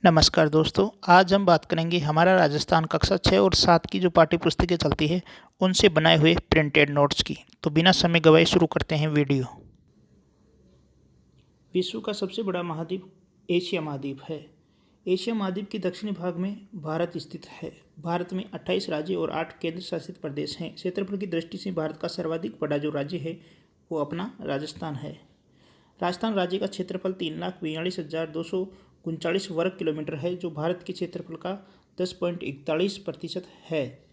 नमस्कार दोस्तों, आज हम बात करेंगे हमारा राजस्थान कक्षा 6 और 7 की जो पाठ्य पुस्तकें चलती है उनसे बनाए हुए प्रिंटेड नोट्स की। तो बिना समय गवाए शुरू करते हैं वीडियो। विश्व का सबसे बड़ा महाद्वीप एशिया महाद्वीप है। एशिया महाद्वीप के दक्षिणी भाग में भारत स्थित है। भारत में 28 राज्य और 8 केंद्र शासित प्रदेश हैं। क्षेत्रफल की दृष्टि से भारत का सर्वाधिक बड़ा जो राज्य है वो अपना राजस्थान है। राजस्थान राज्य का क्षेत्रफल 3,42,239 वर्ग किलोमीटर है, जो भारत के क्षेत्रफल का 10.41% है।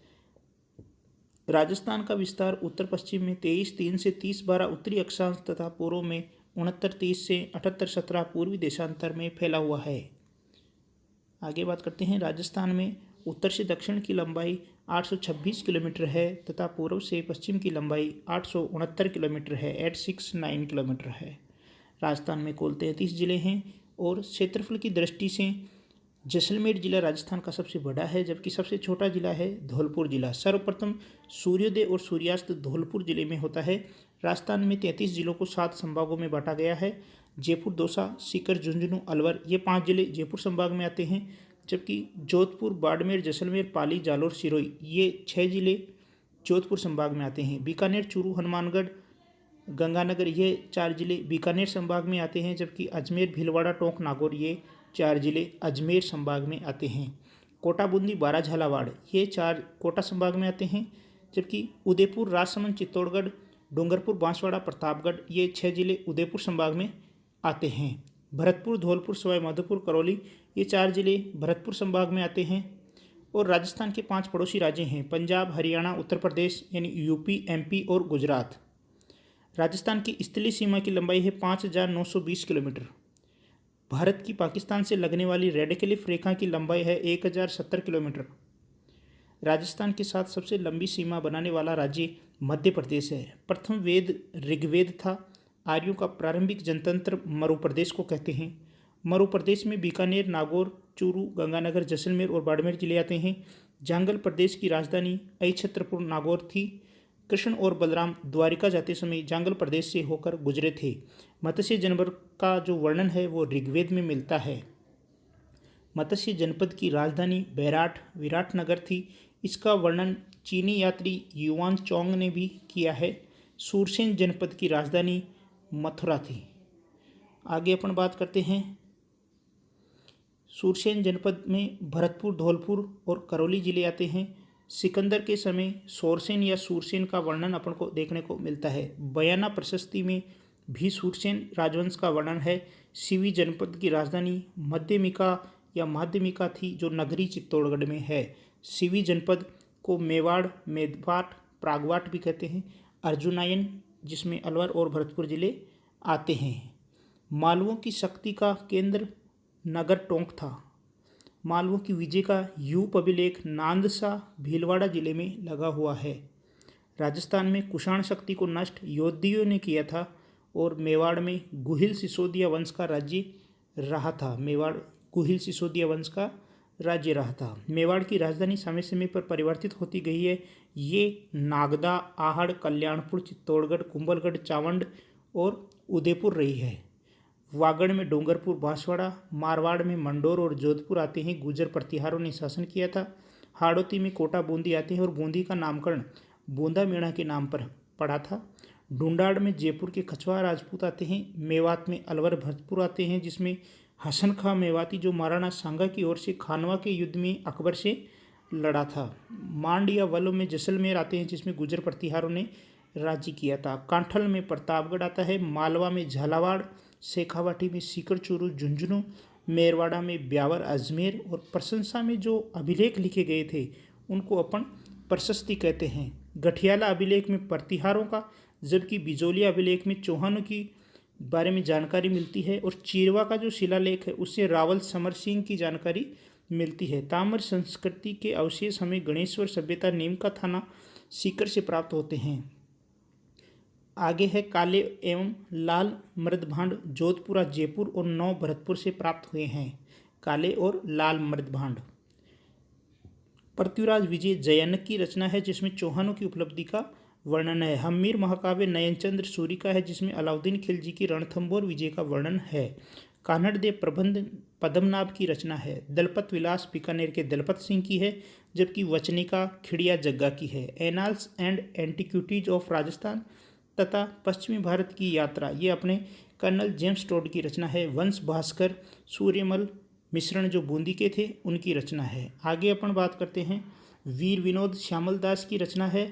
राजस्थान का विस्तार उत्तर पश्चिम में 23,3 से 30,12 उत्तरी अक्षांश तथा पूर्व में 69,30 से 78,17 पूर्वी देशांतर में फैला हुआ है। आगे बात करते हैं। राजस्थान में उत्तर से दक्षिण की लंबाई 826 किलोमीटर है तथा पूर्व से पश्चिम की लंबाई 869 किलोमीटर है, 869 किलोमीटर है। राजस्थान में कुल 33 जिले हैं और क्षेत्रफल की दृष्टि से जैसलमेर जिला राजस्थान का सबसे बड़ा है, जबकि सबसे छोटा जिला है धौलपुर जिला। सर्वप्रथम सूर्योदय और सूर्यास्त धौलपुर जिले में होता है। राजस्थान में 33 जिलों को 7 संभागों में बांटा गया है। जयपुर, दौसा, सीकर, झुंझुनू, अलवर ये 5 जिले जयपुर संभाग में आते हैं, जबकि जोधपुर, बाड़मेर, जैसलमेर, पाली, जालोर, सिरोही ये 6 जिले जोधपुर संभाग में आते हैं। बीकानेर, चूरू, हनुमानगढ़, गंगानगर ये 4 जिले बीकानेर संभाग में आते हैं, जबकि अजमेर, भीलवाड़ा, टोंक, नागौर ये 4 जिले अजमेर संभाग में आते हैं। कोटा, बूंदी, बारा, झालावाड़ ये 4 कोटा संभाग में आते हैं, जबकि उदयपुर, राजसमंद, चित्तौड़गढ़, डूंगरपुर, बांसवाड़ा, प्रतापगढ़ ये 6 जिले उदयपुर संभाग में आते हैं। भरतपुर, धौलपुर, सवाई माधोपुर, करौली ये 4 जिले भरतपुर संभाग में आते हैं। और राजस्थान के 5 पड़ोसी राज्य हैं पंजाब, हरियाणा, उत्तर प्रदेश यानी यूपी, एमपी और गुजरात। राजस्थान की स्थलीय सीमा की लंबाई है 5,920 किलोमीटर। भारत की पाकिस्तान से लगने वाली रेड क्लिफ रेखा की लंबाई है 1,070 किलोमीटर। राजस्थान के साथ सबसे लंबी सीमा बनाने वाला राज्य मध्य प्रदेश है। प्रथम वेद ऋग्वेद था। आर्यों का प्रारंभिक जनतंत्र मरु प्रदेश को कहते हैं। मरु प्रदेश में बीकानेर, नागौर, चूरू, गंगानगर, जैसलमेर और बाड़मेर जिले आते हैं। जांगल प्रदेश की राजधानी अहिछत्रपुर नागौर थी। कृष्ण और बलराम द्वारिका जाते समय जांगल प्रदेश से होकर गुजरे थे। मत्स्य जनपद का जो वर्णन है वो ऋग्वेद में मिलता है। मत्स्य जनपद की राजधानी बैराट विराटनगर थी। इसका वर्णन चीनी यात्री युआन चोंग ने भी किया है। सूरसेन जनपद की राजधानी मथुरा थी। आगे अपन बात करते हैं। सूरसेन जनपद में भरतपुर, धौलपुर और करौली जिले आते हैं। सिकंदर के समय सोरसेन या सूरसेन का वर्णन अपन को देखने को मिलता है। बयाना प्रशस्ति में भी सूरसेन राजवंश का वर्णन है। सिवी जनपद की राजधानी मध्यमिका या माध्यमिका थी, जो नगरी चित्तौड़गढ़ में है। सिवी जनपद को मेवाड़, मेदपाट, प्रागवाट भी कहते हैं। अर्जुनायन, जिसमें अलवर और भरतपुर जिले आते हैं। मालवों की शक्ति का केंद्र नगर टोंक था। मालवों की विजय का यूप अभिलेख नांदसा, भीलवाड़ा जिले में लगा हुआ है। राजस्थान में कुषाण शक्ति को नष्ट योद्धियों ने किया था और मेवाड़ में गुहिल सिसोदिया वंश का राज्य रहा था। मेवाड़ गुहिल सिसोदिया वंश का राज्य रहा था। मेवाड़ की राजधानी समय समय पर परिवर्तित होती गई है। ये नागदा, आहड़, कल्याणपुर, चित्तौड़गढ़, कुंभलगढ़, चावंड और उदयपुर रही है। वागड़ में डूंगरपुर, बांसवाड़ा, मारवाड़ में मंडोर और जोधपुर आते हैं। गुर्जर प्रतिहारों ने शासन किया था। हाड़ौती में कोटा, बूंदी आते हैं और बूंदी का नामकरण बूंदा मेढ़ा के नाम पर पड़ा था। ढूंढाड़ में जयपुर के कछवाहा राजपूत आते हैं। मेवात में अलवर, भरतपुर आते हैं, जिसमें हसन खां मेवाती जो महाराणा सांगा की ओर से खानवा के युद्ध में अकबर से लड़ा था। मांड या वल्लभ में जैसलमेर आते हैं, जिसमें गुर्जर प्रतिहारों ने राज्य किया था। कांठल में प्रतापगढ़ आता है। मालवा में झालावाड़, शेखावाटी में सीकर, चूरू, झुंझुनू, मेरवाड़ा में ब्यावर, अजमेर और प्रशंसा में जो अभिलेख लिखे गए थे उनको अपन प्रशस्ति कहते हैं। गठियाला अभिलेख में प्रतिहारों का, जबकि बिजोलिया अभिलेख में चौहानों की बारे में जानकारी मिलती है और चीरवा का जो शिलालेख है उससे रावल समर सिंह की जानकारी मिलती है। ताम्र संस्कृति के अवशेष हमें गणेश्वर सभ्यता, नीम का थाना, सीकर से प्राप्त होते हैं। आगे है काले एवं लाल मृदभांड, जोधपुरा, जयपुर और नौ भरतपुर से प्राप्त हुए हैं। काले और लाल मृदभांड पृथ्वीराज विजय जयनक की रचना है, जिसमें चौहानों की उपलब्धि का वर्णन है। हम्मीर महाकाव्य नयनचंद्र सूरी का है, जिसमें अलाउद्दीन खिलजी की रणथंभौर विजय का वर्णन है। कान्हड़ देव प्रबंध पद्मनाभ की रचना है। दलपत विलास बीकानेर के दलपत सिंह की है, जबकि वचनिका खिड़िया जग्गा की है। Annals and antiquities of Rajasthan तथा पश्चिमी भारत की यात्रा, ये अपने कर्नल जेम्स टोड की रचना है। वंश भास्कर सूर्यमल मिश्रण जो बूंदी के थे उनकी रचना है। आगे अपन बात करते हैं, वीर विनोद श्यामल दास की रचना है,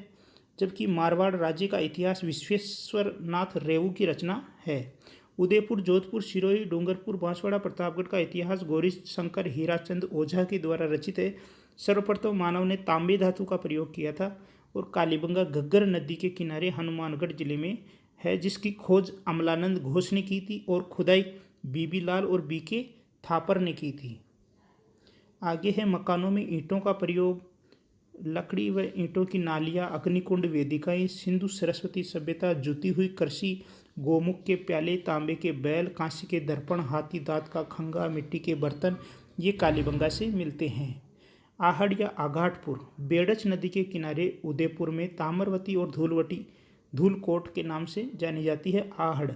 जबकि मारवाड़ राज्य का इतिहास विश्वेश्वर नाथ रेवू की रचना है। उदयपुर, जोधपुर, सिरोही, डूंगरपुर, बांसवाड़ा, प्रतापगढ़ का इतिहास गौरी शंकर हीराचंद ओझा के द्वारा रचित है। सर्वप्रथम मानव ने तांबे धातु का प्रयोग किया था और कालीबंगा घग्गर नदी के किनारे हनुमानगढ़ जिले में है, जिसकी खोज अमलानंद घोष ने की थी और खुदाई बीबी लाल और बीके थापर ने की थी। आगे है मकानों में ईंटों का प्रयोग, लकड़ी व ईंटों की नालियाँ, अग्निकुंड, वेदिकाएं, सिंधु सरस्वती सभ्यता, जुती हुई कृषि, गोमुख के प्याले, तांबे के बैल, कांस्य के दर्पण, हाथी दांत का खंगा, मिट्टी के बर्तन, ये कालीबंगा से मिलते हैं। आहड़ या आघाटपुर, बेड़च नदी के किनारे उदयपुर में ताम्रवती और धूलकोट के नाम से जानी जाती है। आहड़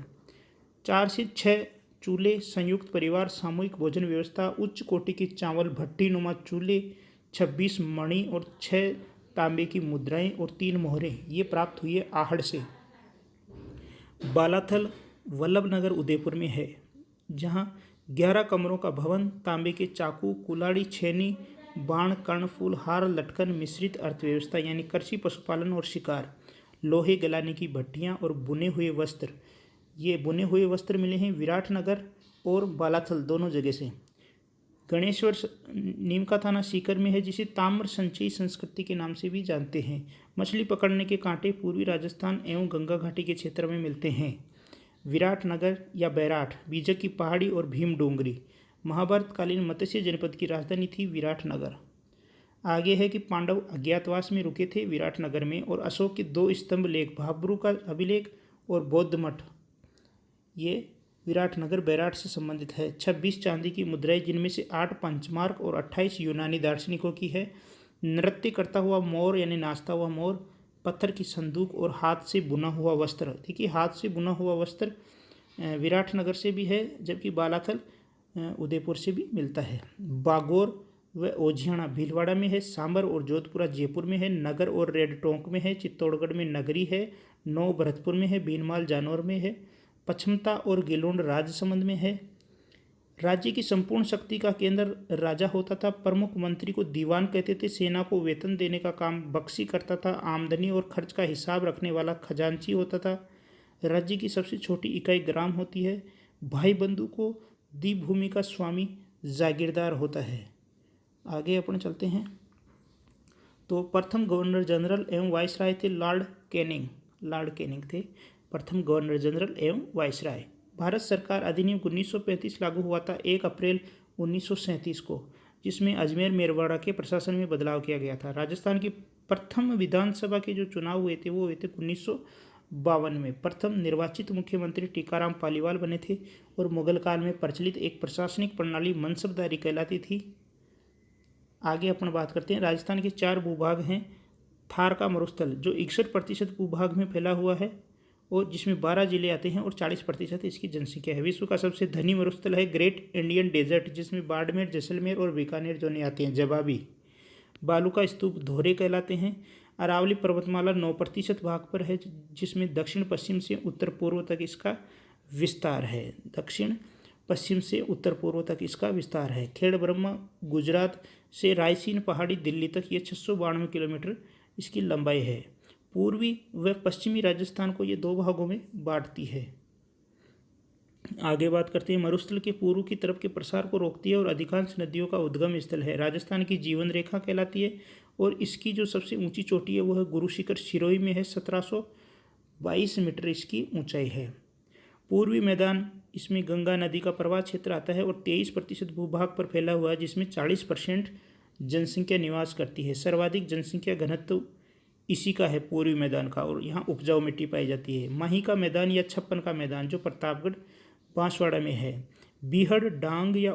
4 से 6 चूल्हे, संयुक्त परिवार, सामूहिक भोजन व्यवस्था, उच्च कोटि के चावल, भट्टी नुमा चूल्हे, 26 मणि और 6 तांबे की मुद्राएं और 3 मोहरें, ये प्राप्त हुई है आहड़ से। बालाथल वल्लभनगर उदयपुर में है, जहां 11 कमरों का भवन, तांबे के चाकू, कुलाड़ी, छेनी, बाण, कर्णफूल, हार, लटकन, मिश्रित अर्थव्यवस्था यानी कृषि, पशुपालन और शिकार, लोहे गलाने की भट्टियां और बुने हुए वस्त्र, ये बुने हुए वस्त्र मिले हैं विराटनगर और बालाथल दोनों जगह से। गणेश्वर नीमका थाना सीकर में है, जिसे ताम्र संचयी संस्कृति के नाम से भी जानते हैं। मछली पकड़ने के कांटे पूर्वी राजस्थान एवं गंगा घाटी के क्षेत्र में मिलते हैं। विराटनगर या बैराठ बीजक की पहाड़ी और भीम डोंगरी, महाभारतकालीन मत्स्य जनपद की राजधानी थी विराटनगर। आगे है कि पांडव अज्ञातवास में रुके थे विराटनगर में, और अशोक के 2 स्तंभ लेख, भाब्रू का अभिलेख और बौद्ध मठ, ये विराटनगर बैराठ से संबंधित है। 26 चांदी की मुद्राएं, जिनमें से 8 पंचमार्क और 28 यूनानी दार्शनिकों की है। नृत्य करता हुआ मोर यानी नाचता हुआ मोर, पत्थर की संदूक और हाथ से बुना हुआ वस्त्र। देखिए, हाथ से बुना हुआ वस्त्र विराटनगर से भी है, जबकि बालाथल उदयपुर से भी मिलता है। बागोर व ओझियाणा भीलवाड़ा में है। सांबर और जोधपुरा जयपुर में है। नगर और रेड टोंक में है। चित्तौड़गढ़ में नगरी है। नौ भरतपुर में है। भीनमाल जानौर में है। पचमता और गिलोंड राजसमंद में है। राज्य की संपूर्ण शक्ति का केंद्र राजा होता था। प्रमुख मंत्री को दीवान कहते थे। सेना को वेतन देने का काम बख्शी करता था। आमदनी और खर्च का हिसाब रखने वाला खजांची होता था। राज्य की सबसे छोटी इकाई ग्राम होती है। भाई बंधु को दी भूमि का स्वामी जागीरदार होता है। आगे अपन चलते हैं, तो प्रथम गवर्नर जनरल एवं वाइसराय थे लॉर्ड कैनिंग थे प्रथम गवर्नर जनरल एवं वाइसराय। भारत सरकार अधिनियम 1935 लागू हुआ था 1 अप्रैल 1937 को, जिसमें अजमेर मेरवाड़ा के प्रशासन में बदलाव किया गया था। राजस्थान की प्रथम विधानसभा के जो चुनाव हुए थे वो हुए थे 1952 में। प्रथम निर्वाचित मुख्यमंत्री टीकाराम पालीवाल बने थे और मुगल काल में प्रचलित एक प्रशासनिक प्रणाली मनसबदारी कहलाती थी। आगे अपन बात करते हैं, राजस्थान के 4 भूभाग हैं। थार का मरुस्थल जो 61% भूभाग में फैला हुआ है और जिसमें 12 जिले आते हैं और 40% इसकी जनसंख्या है। विश्व का सबसे धनी मरुस्थल है ग्रेट इंडियन डेजर्ट, जिसमें बाड़मेर, जैसलमेर और बीकानेर जोने आते हैं। जवाबी बालू का स्तूप धोरे कहलाते हैं। अरावली पर्वतमाला 9% भाग पर है, जिसमें दक्षिण पश्चिम से उत्तर पूर्व तक इसका विस्तार है। दक्षिण पश्चिम से उत्तर पूर्व तक इसका विस्तार है। खेड़ ब्रह्मा गुजरात से रायसीन पहाड़ी दिल्ली तक ये 692 किलोमीटर इसकी लंबाई है। पूर्वी व पश्चिमी राजस्थान को ये 2 भागों में बांटती है। आगे बात करते हैं, मरुस्थल के पूर्व की तरफ के प्रसार को रोकती है और अधिकांश नदियों का उद्गम स्थल है। राजस्थान की जीवन रेखा कहलाती है और इसकी जो सबसे ऊंची चोटी है वह गुरु शिखर सिरोही में है। 1722 मीटर इसकी ऊंचाई है। पूर्वी मैदान, इसमें गंगा नदी का प्रवाह क्षेत्र आता है और 23% भूभाग पर फैला हुआ है, जिसमें 40% जनसंख्या निवास करती है। सर्वाधिक जनसंख्या घनत्व इसी का है पूर्वी मैदान का, और यहाँ उपजाऊ मिट्टी पाई जाती है। माही का मैदान या छप्पन का मैदान जो प्रतापगढ़ बांसवाड़ा में है। बीहड़, डांग या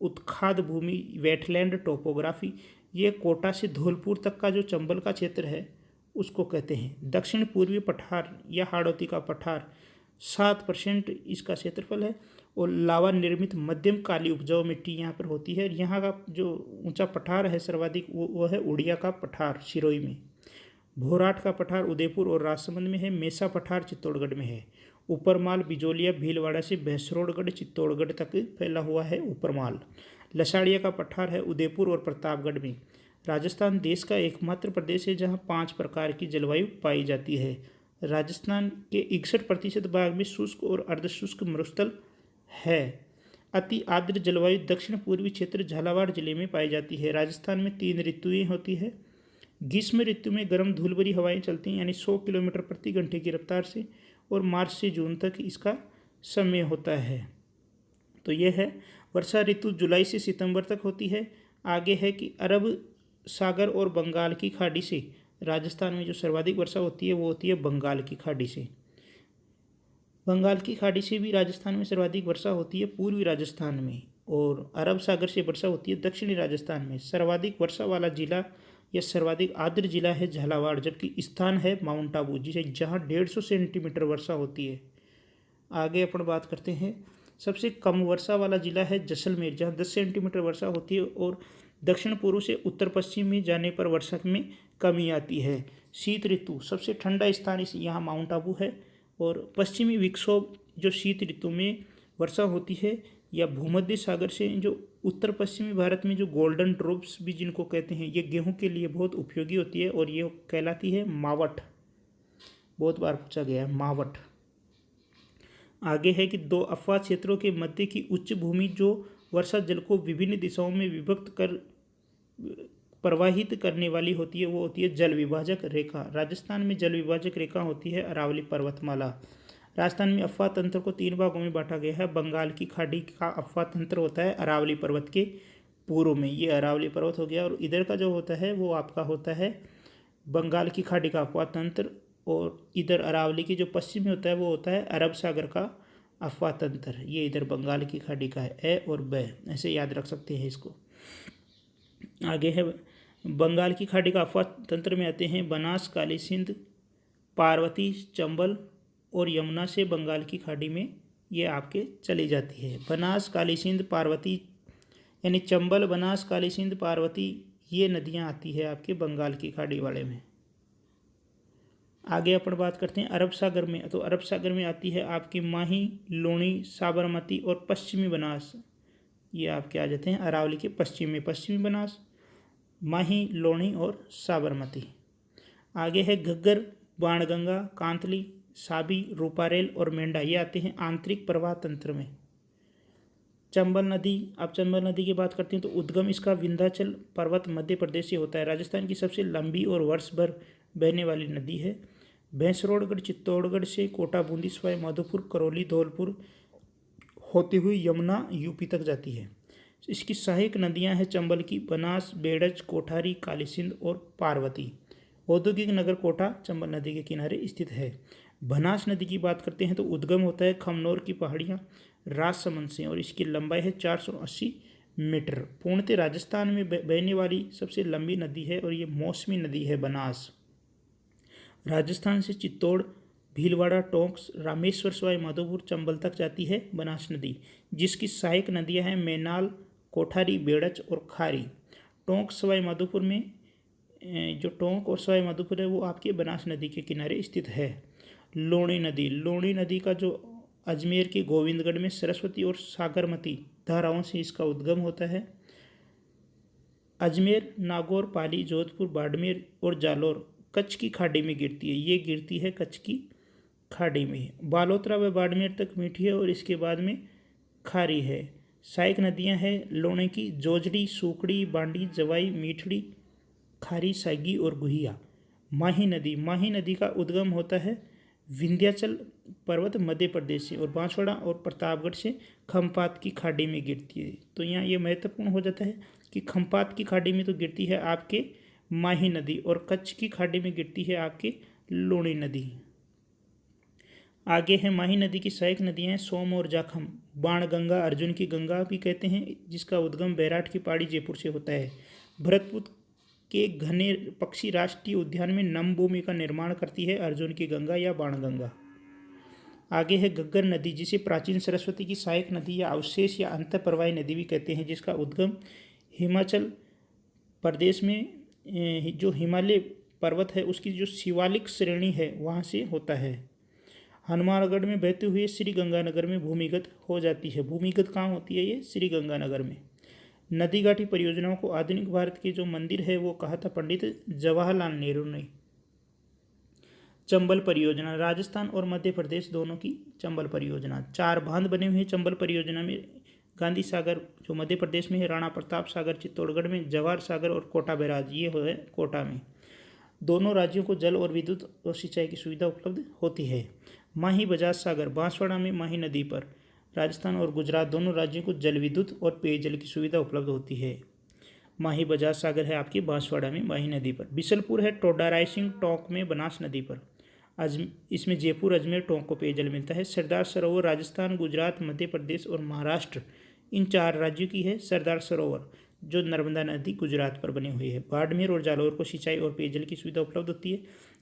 उत्खाद भूमि, वेटलैंड टोपोग्राफी, ये कोटा से धौलपुर तक का जो चंबल का क्षेत्र है उसको कहते हैं। दक्षिण पूर्वी पठार या हाड़ौती का पठार 7% इसका क्षेत्रफल है और लावा निर्मित मध्यम काली उपजाऊ मिट्टी यहाँ पर होती है। यहाँ का जो ऊंचा पठार है सर्वाधिक वो है उड़िया का पठार सिरोही में। भोराट का पठार उदयपुर और राजसमंद में है। मेसा पठार चित्तौड़गढ़ में है। ऊपरमाल बिजोलिया भीलवाड़ा से भैंसरोडगढ़ चित्तौड़गढ़ तक फैला हुआ है ऊपरमाल। लसाड़िया का पठार है उदयपुर और प्रतापगढ़ में। राजस्थान देश का एकमात्र प्रदेश है जहाँ 5 प्रकार की जलवायु पाई जाती है। राजस्थान के 61% भाग में शुष्क और अर्धशुष्क मरुस्थल है। अति आर्द्र जलवायु दक्षिण पूर्वी क्षेत्र झालावाड़ जिले में पाई जाती है। राजस्थान में 3 ऋतुएं होती है। ग्रीष्म ऋतु में गर्म धूल भरी हवाएं चलती हैं यानी 100 किलोमीटर प्रति घंटे की रफ्तार से, और मार्च से जून तक इसका समय होता है। तो यह है वर्षा ऋतु जुलाई से सितंबर तक होती है। आगे है कि अरब सागर और बंगाल की खाड़ी से राजस्थान में जो सर्वाधिक वर्षा होती है वो होती है बंगाल की खाड़ी से। बंगाल की खाड़ी से भी राजस्थान में सर्वाधिक वर्षा होती है पूर्वी राजस्थान में, और अरब सागर से वर्षा होती है दक्षिणी राजस्थान में। सर्वाधिक वर्षा वाला जिला या सर्वाधिक आर्द्र जिला है झालावाड़, जबकि स्थान है माउंट आबू जिसे जहाँ 150 सेंटीमीटर वर्षा होती है। आगे अपन बात करते हैं, सबसे कम वर्षा वाला जिला है जैसलमेर जहाँ 10 सेंटीमीटर वर्षा होती है, और दक्षिण पूर्व से उत्तर पश्चिम में जाने पर वर्षा में कमी आती है। शीत ऋतु सबसे ठंडा स्थान इस यहाँ माउंट आबू है, और पश्चिमी विक्षोभ जो शीत ऋतु में वर्षा होती है, या भूमध्य सागर से जो उत्तर पश्चिमी भारत में जो गोल्डन ड्रॉप्स भी जिनको कहते हैं, ये गेहूं के लिए बहुत उपयोगी होती है और ये कहलाती है मावट। बहुत बार पूछा गया है मावट। आगे है कि 2 अफवाह क्षेत्रों के मध्य की उच्च भूमि जो वर्षा जल को विभिन्न दिशाओं में विभक्त कर प्रवाहित करने वाली होती है वो होती है जल विभाजक रेखा। राजस्थान में जल विभाजक रेखा होती है अरावली पर्वतमाला। राजस्थान में अफवाह तंत्र को 3 भागों में बांटा गया है। बंगाल की खाड़ी का अफवाह तंत्र होता है अरावली पर्वत के पूर्व में, ये अरावली पर्वत हो गया, और इधर का जो होता है वो आपका होता है बंगाल की खाड़ी का अफवाह तंत्र, और इधर अरावली की जो पश्चिम में होता है वो होता है अरब सागर का अफवाह तंत्र। ये इधर बंगाल की खाड़ी का है, ए और ब, ऐसे याद रख सकते हैं इसको। आगे है बंगाल की खाड़ी का अफवाह तंत्र में आते हैं बनास, काली सिंध, पार्वती, चंबल और यमुना से बंगाल की खाड़ी में ये आपके चली जाती है। बनास, काली सिंध, पार्वती यानी चंबल, बनास, काली सिंध, पार्वती ये नदियाँ आती है आपके बंगाल की खाड़ी वाले में। आगे अपन बात करते हैं अरब सागर में, तो अरब सागर में आती है आपकी माही, लूणी, साबरमती और पश्चिमी बनास। ये आपके आ जाते हैं अरावली के पश्चिम में, पश्चिमी बनास, माही, लूणी और साबरमती। आगे है घग्गर, बाणगंगा, कांतली, साबी, रूपारेल और मेंढा, ये आते हैं आंतरिक प्रवाह तंत्र में। चंबल नदी, अब चंबल नदी की बात करते हैं तो उद्गम इसका विंध्याचल पर्वत मध्य प्रदेश से होता है। राजस्थान की सबसे लंबी और वर्ष भर बहने वाली नदी है। भैंसरोडगढ़ चित्तौड़गढ़ से कोटा, बूंदी, सवाई माधोपुर, करौली, धौलपुर होती हुई यमुना यूपी तक जाती है। इसकी सहायक नदियां हैं चंबल की बनास, बेड़ज, कोठारी, काली सिंध और पार्वती। औद्योगिक नगर कोटा चंबल नदी के किनारे स्थित है। बनास नदी की बात करते हैं तो उद्गम होता है खमनौर की पहाड़ियाँ राजसमंद से, और इसकी लंबाई है 480 मीटर। पूर्णतः राजस्थान में बहने वाली सबसे लंबी नदी है, और ये मौसमी नदी है बनास। राजस्थान से चित्तौड़, भीलवाड़ा, टोंक, रामेश्वर, सवाई माधोपुर, चंबल तक जाती है बनास नदी, जिसकी सहायक नदियां हैं मैनाल, कोठारी, बेड़च और खारी। टोंक, सवाई माधोपुर में जो टोंक और सवाई माधोपुर है वो आपके बनास नदी के किनारे स्थित है। लूणी नदी, लूणी नदी का जो अजमेर के गोविंदगढ़ में सरस्वती और सागरमती धाराओं से इसका उद्गम होता है। अजमेर, नागौर, पाली, जोधपुर, बाड़मेर और जालौर कच्छ की खाड़ी में गिरती है। ये गिरती है कच्छ की खाड़ी में। बालोतरा व बाड़मेर तक मीठी है और इसके बाद में खारी है। सहायक नदियां हैं लूणी की जोजड़ी, सूकड़ी, बांडी, जवाई, मीठड़ी, खारी, सागी और गुहिया। माही नदी, माही नदी का उद्गम होता है विंध्याचल पर्वत मध्य प्रदेश से, और बांसवाड़ा और प्रतापगढ़ से खम्पात की खाड़ी में गिरती है। तो यहाँ ये महत्वपूर्ण हो जाता है कि खम्पात की खाड़ी में तो गिरती है आपके माही नदी, और कच्छ की खाड़ी में गिरती है आपके लूणी नदी। आगे है माही नदी की सहायक नदियाँ हैं सोम और जाखम, बाणगंगा, अर्जुन की गंगा भी कहते हैं, जिसका उद्गम बैराट की पहाड़ी जयपुर से होता है। भरतपुर के घने पक्षी राष्ट्रीय उद्यान में नम भूमि का निर्माण करती है अर्जुन की गंगा या बाणगंगा। आगे है घग्गर नदी, जिसे प्राचीन सरस्वती की सहायक नदी या अवशेष या अंतःप्रवाही नदी भी कहते हैं, जिसका उद्गम हिमाचल प्रदेश में जो हिमालय पर्वत है उसकी जो शिवालिक श्रेणी है वहाँ से होता है। हनुमानगढ़ में बहते हुए श्री गंगानगर में भूमिगत हो जाती है। भूमिगत कहाँ होती है? ये श्री गंगानगर में। नदी घाटी परियोजनाओं को आधुनिक भारत के जो मंदिर है वो कहा था पंडित जवाहरलाल नेहरू ने। चंबल परियोजना, राजस्थान और मध्य प्रदेश दोनों की चंबल परियोजना। 4 बांध बने हुए हैं चंबल परियोजना में। गांधी सागर जो मध्य प्रदेश में है, राणा प्रताप सागर चित्तौड़गढ़ में, जवाहर सागर और कोटा बैराज ये है कोटा में। दोनों राज्यों को जल और विद्युत और सिंचाई की सुविधा उपलब्ध होती है। माही बजाज सागर बांसवाड़ा में माही नदी पर राजस्थान और गुजरात दोनों राज्यों को जल विद्युत और पेयजल की सुविधा उपलब्ध होती है। माही बजाज सागर है आपकी बांसवाड़ा में माही नदी पर। बिशलपुर है टोडा रायसिंह टोंक में बनास नदी पर। इसमें जयपुर अजमेर टोंक को पेयजल मिलता है। सरदार सरोवर राजस्थान गुजरात मध्य प्रदेश और महाराष्ट्र इन 4 राज्यों की है सरदार सरोवर, जो नर्मदा नदी गुजरात पर बनी हुई है। बाड़मेर और जालौर को सिंचाई और पेयजल की सुविधा उपलब्ध होती है।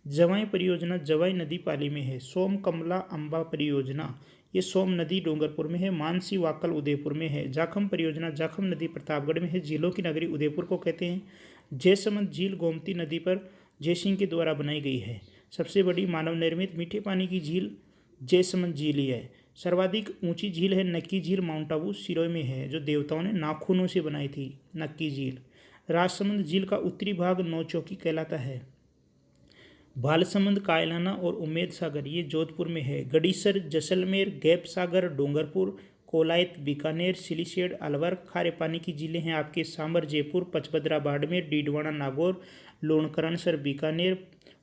जवाई परियोजना जवाई नदी पाली में है। सोम कमला अम्बा परियोजना ये सोम नदी डूंगरपुर में है। मानसी वाकल उदयपुर में है। जाखम परियोजना जाखम नदी प्रतापगढ़ में है। झीलों की नगरी उदयपुर को कहते हैं। जयसमंद झील गोमती नदी पर जयसिंह के द्वारा बनाई गई है। सबसे बड़ी मानव निर्मित मीठे पानी की झील जयसमंद झील ही है। सर्वाधिक ऊंची झील है नक्की झील, माउंट आबू सिरोही में है, जो देवताओं ने नाखूनों से बनाई थी नक्की झील। राजसमंद झील का उत्तरी भाग नौचौकी कहलाता है। बालसमंद, कायलाना और उम्मेद सागर ये जोधपुर में है। गड़ीसर, जैसलमेर, गैप सागर, डूंगरपुर, कोलायत, बीकानेर, सिलीसेड, अलवर। खारे पानी की झीलें हैं आपके सांबर जयपुर, पचबदरा बाड़मेर, डीडवाना नागौर, लूणकरणसर बीकानेर,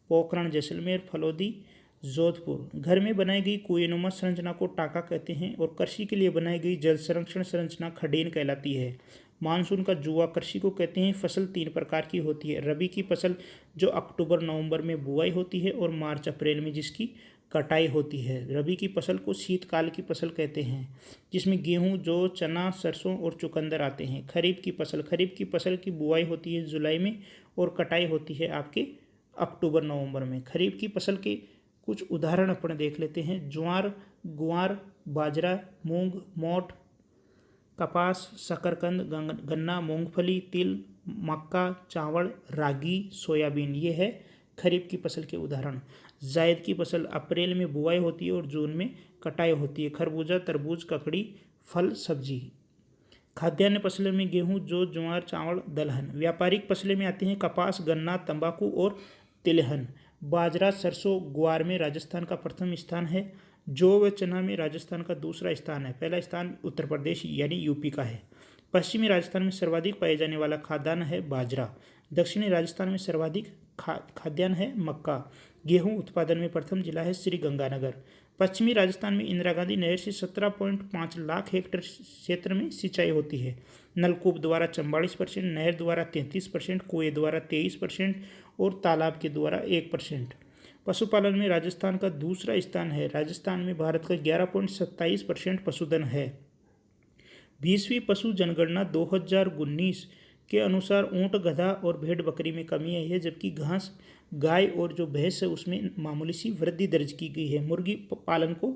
पोखरण जैसलमेर, फलोदी जोधपुर। घर में बनाई गई कुएनुमा संरचना को टाका कहते हैं और कृषि के लिए बनाई गई जल संरक्षण संरचना खडेन कहलाती है। मानसून का जुआ कृषि को कहते हैं। फसल 3 प्रकार की होती है। रबी की फसल जो अक्टूबर नवंबर में बुआई होती है और मार्च अप्रैल में जिसकी कटाई होती है। रबी की फसल को शीतकाल की फसल कहते हैं, जिसमें गेहूं, जौ, चना, सरसों और चुकंदर आते हैं। खरीफ की फसल की बुआई होती है जुलाई में और कटाई होती है आपके अक्टूबर नवंबर में। खरीफ की फसल के कुछ उदाहरण अपन देख लेते हैं। ज्वार, गुआर, बाजरा, मूंग, मोठ, कपास, शकरकंद, गन्ना, मूंगफली, तिल, मक्का, चावल, रागी, सोयाबीन ये है खरीफ की फसल के उदाहरण। जायद की फसल अप्रैल में बुआई होती है और जून में कटाई होती है। खरबूजा, तरबूज, ककड़ी, फल, सब्जी। खाद्यान्न फसलों में गेहूं, जौ, ज्वार, चावल, दलहन। व्यापारिक फसलें में आते हैं कपास, गन्ना, तंबाकू और तिलहन। बाजरा, सरसों, ग्वार में राजस्थान का प्रथम स्थान है। जौ व चना में राजस्थान का दूसरा स्थान है। पहला स्थान उत्तर प्रदेश यानी यूपी का है। पश्चिमी राजस्थान में सर्वाधिक पाए जाने वाला खाद्यान्न है बाजरा। दक्षिणी राजस्थान में सर्वाधिक खाद्यान्न है मक्का। गेहूं उत्पादन में प्रथम जिला है श्री गंगानगर। पश्चिमी राजस्थान में इंदिरा गांधी नहर से 17.5 लाख हेक्टेयर क्षेत्र में सिंचाई होती है। नलकूप द्वारा 44%, नहर द्वारा 33%, कुएं द्वारा 23% और तालाब के द्वारा 1%। पशुपालन में राजस्थान का दूसरा स्थान है। राजस्थान में भारत का 11.27% पशुधन है। 20वीं पशु जनगणना 2019 के अनुसार ऊंट, गधा और भेड़ बकरी में कमी आई है, जबकि घास, गाय और जो भैंस है उसमें मामूली सी वृद्धि दर्ज की गई है। मुर्गी पालन को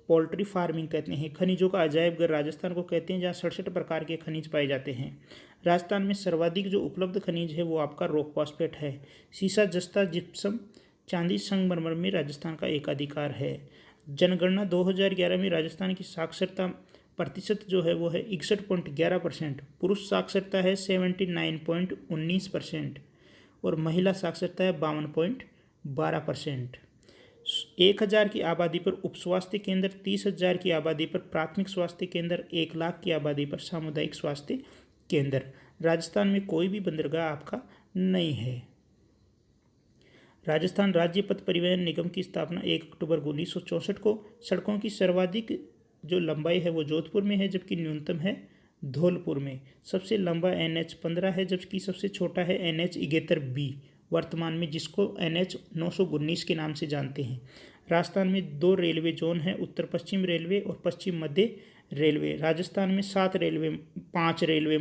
पोल्ट्री फार्मिंग कहते हैं। खनिजों का अजायब घर राजस्थान को कहते हैं, जहाँ 67 प्रकार के खनिज पाए जाते हैं। राजस्थान में सर्वाधिक जो उपलब्ध खनिज है वो आपका रॉक फॉस्फेट है। सीसा, जस्ता, जिप्सम, चांदी, संगमरमर में राजस्थान का एकाधिकार है। जनगणना 2011 में राजस्थान की साक्षरता प्रतिशत जो है वो है 61.11%। पुरुष साक्षरता है 79.19% और महिला साक्षरता है 52.12%। 1000 की आबादी पर उप स्वास्थ्य केंद्र, 30,000 की आबादी पर प्राथमिक स्वास्थ्य केंद्र, 1 लाख की आबादी पर सामुदायिक स्वास्थ्य केंद्र। राजस्थान में कोई भी बंदरगाह आपका नहीं है। राजस्थान राज्य पथ परिवहन निगम की स्थापना 1 अक्टूबर 1964 को। सड़कों की सर्वाधिक जो लंबाई है वो जोधपुर में है, जबकि न्यूनतम है धौलपुर में। सबसे लंबा NH 15 है, जबकि सबसे छोटा है NH 71B वर्तमान में, जिसको NH 919 के नाम से जानते हैं। राजस्थान में 2 रेलवे जोन हैं, उत्तर पश्चिम रेलवे और पश्चिम मध्य रेलवे। राजस्थान में 5 रेलवे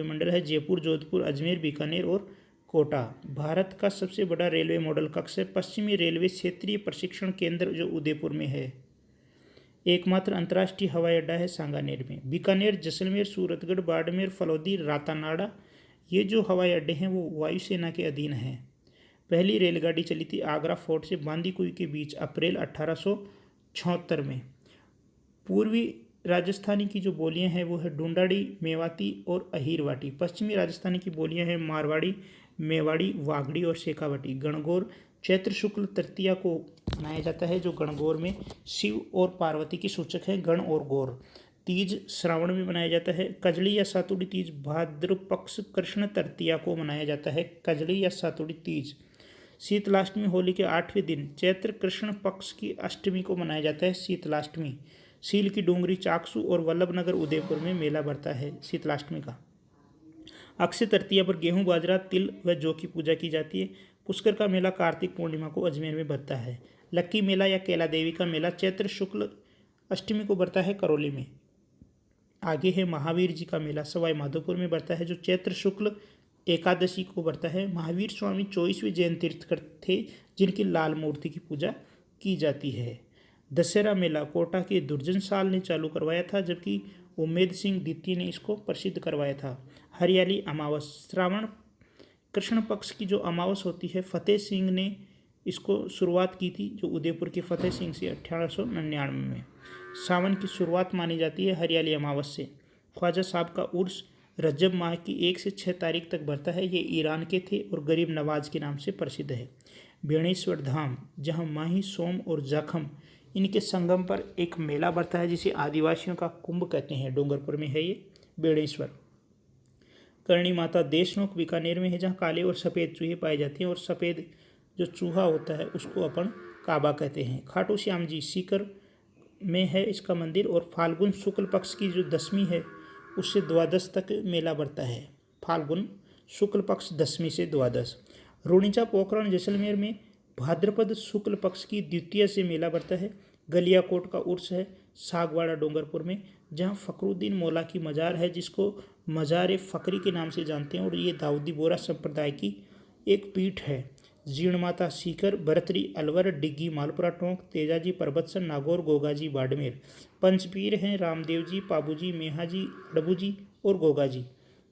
मंडल है। जयपुर, जोधपुर, अजमेर, बीकानेर और कोटा भारत का सबसे बड़ा रेलवे मॉडल कक्ष है। पश्चिमी रेलवे क्षेत्रीय प्रशिक्षण केंद्र जो उदयपुर में है। एकमात्र अंतर्राष्ट्रीय हवाई अड्डा है सांगानेर में। बीकानेर, जैसलमेर, सूरतगढ़, बाड़मेर, फलौदी, रातानाडा ये जो हवाई अड्डे हैं वो वायुसेना के अधीन हैं। पहली रेलगाड़ी चली थी आगरा फोर्ट से बांदीकुई के बीच अप्रैल 1876 में। पूर्वी राजस्थानी की जो बोलियां हैं वो है ढूंढाड़ी, मेवाती और अहीरवाटी। पश्चिमी राजस्थानी की बोलियां हैं मारवाड़ी, मेवाड़ी, वागड़ी और शेखावटी। गणगौर चैत्र शुक्ल तृतीया को मनाया जाता है, जो गणगौर में शिव और पार्वती की सूचक है। गण और गौर तीज श्रावण में मनाया जाता है। कजड़ी या सातुड़ी तीज भाद्र पक्ष कृष्ण तृतीया को मनाया जाता है। कजड़ी या सातुड़ी तीज। शीतलाष्टमी होली के 8वें दिन चैत्र कृष्ण पक्ष की अष्टमी को मनाया जाता है शीतलाष्टमी। सील की डूंगरी, चाकसू और वल्लभनगर उदयपुर में मेला बढ़ता है शीतलाष्टमी का। अक्षय तृतीया पर गेहूं, बाजरा, तिल व जौ की पूजा की जाती है। पुष्कर का मेला कार्तिक पूर्णिमा को अजमेर में बढ़ता है। लक्की मेला या कैला देवी का मेला चैत्र शुक्ल अष्टमी को बढ़ता है करौली में। आगे है महावीर जी का मेला सवाई माधोपुर में बढ़ता है, जो चैत्र शुक्ल एकादशी को बढ़ता है। महावीर स्वामी 24वें जैन तीर्थकर थे जिनकी लाल मूर्ति की पूजा की जाती है। दशहरा मेला कोटा के दुर्जन साल ने चालू करवाया था, जबकि उम्मेद सिंह द्वितीय ने इसको प्रसिद्ध करवाया था। हरियाली अमावस श्रावण कृष्ण पक्ष की जो अमावस होती है, फतेह सिंह ने इसको शुरुआत की थी, जो उदयपुर के फतेह सिंह से 1899 में। सावन की शुरुआत मानी जाती है हरियाली अमावस से। ख्वाजा साहब का उर्स रजब माह की 1 से 6 तारीख तक बढ़ता है। ये ईरान के थे और गरीब नवाज के नाम से प्रसिद्ध है। बेणेश्वर धाम, जहाँ माही, सोम और जाखम इनके संगम पर एक मेला बढ़ता है जिसे आदिवासियों का कुंभ कहते हैं। डूंगरपुर में है ये बेणेश्वर। करणी माता देशनोक बीकानेर में है, जहाँ काले और सफ़ेद चूहे पाए जाते हैं और सफ़ेद जो चूहा होता है उसको अपन काबा कहते हैं। खाटू श्याम जी सीकर में है इसका मंदिर, और फाल्गुन शुक्ल पक्ष की जो दशमी है उससे द्वादश तक मेला बढ़ता है। फाल्गुन शुक्ल पक्ष दशमी से द्वादश। रूणीचा पोखरण जैसलमेर में भाद्रपद शुक्ल पक्ष की द्वितीय से मेला बढ़ता है। गलियाकोट का उर्स है सागवाड़ा डूंगरपुर में, जहाँ फखरुद्दीन मौला की मज़ार है, जिसको मज़ार फ़करी के नाम से जानते हैं, और ये दाऊदी बोरा संप्रदाय की एक पीठ है। जीर्ण माता सीकर, भरतरी अलवर, डिग्गी मालपुरा टोंक, तेजाजी परबतसर, नागौर, गोगाजी बाड़मेर। पंचपीर हैं रामदेव जी, पाबूजी, मेहाजी, अड़बूजी और गोगाजी।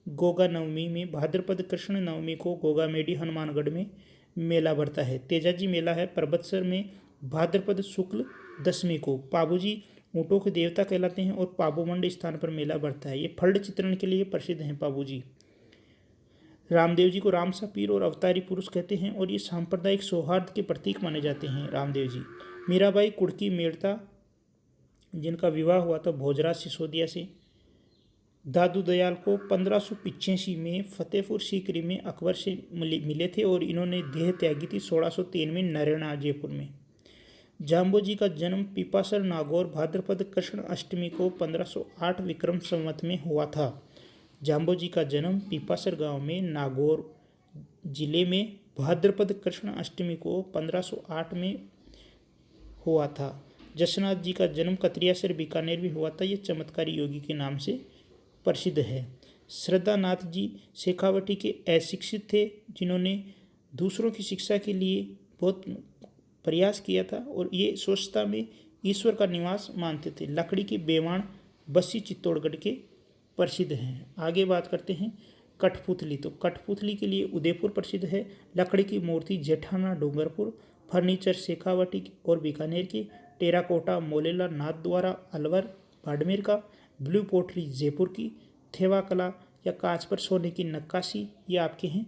गोगा नवमी में भाद्रपद कृष्ण नवमी को गोगामेडी हनुमानगढ़ में मेला बढ़ता है। तेजाजी मेला है परबतसर में भाद्रपद शुक्ल दशमी को। पाबूजी ऊँटों के देवता कहलाते हैं और पाबूमंड स्थान पर मेला बढ़ता है। ये फल्ड चित्रण के लिए प्रसिद्ध हैं पाबूजी। रामदेव जी को रामसा पीर और अवतारी पुरुष कहते हैं और ये सांप्रदायिक सौहार्द के प्रतीक माने जाते हैं रामदेव जी। मीराबाई कुड़की मेड़ता, जिनका विवाह हुआ था भोजराज सिसोदिया से। दादू दयाल को 1585 में फतेहपुर सीकरी में अकबर से मिले थे और इन्होंने देह त्यागी थी 1603 में नरेना जयपुर में। जाम्बो जी का जन्म पीपासर नागौर भाद्रपद कृष्ण अष्टमी को 1508 विक्रम संवत में हुआ था। जाम्बो जी का जन्म पीपासर गांव में नागौर जिले में भाद्रपद कृष्ण अष्टमी को 1508 में हुआ था। जसनाथ जी का जन्म कतरियासर बीकानेर में हुआ था। ये चमत्कारी योगी के नाम से प्रसिद्ध है। श्रद्धानाथ जी शेखावटी के अशिक्षित थे, जिन्होंने दूसरों की शिक्षा के लिए बहुत प्रयास किया था और ये स्वच्छता में ईश्वर का निवास मानते थे। लकड़ी के बेवाण बस्सी चित्तौड़गढ़ के प्रसिद्ध हैं। आगे बात करते हैं कठपुतली। तो कठपुतली के लिए उदयपुर प्रसिद्ध है। लकड़ी की मूर्ति जेठाना डूंगरपुर, फर्नीचर शेखावटी और बीकानेर की, टेराकोटा मोलेला नाथद्वारा अलवर बाड़मेर का, ब्लू पोटली जयपुर की, थेवा कला या कांच पर सोने की नक्काशी ये आपके हैं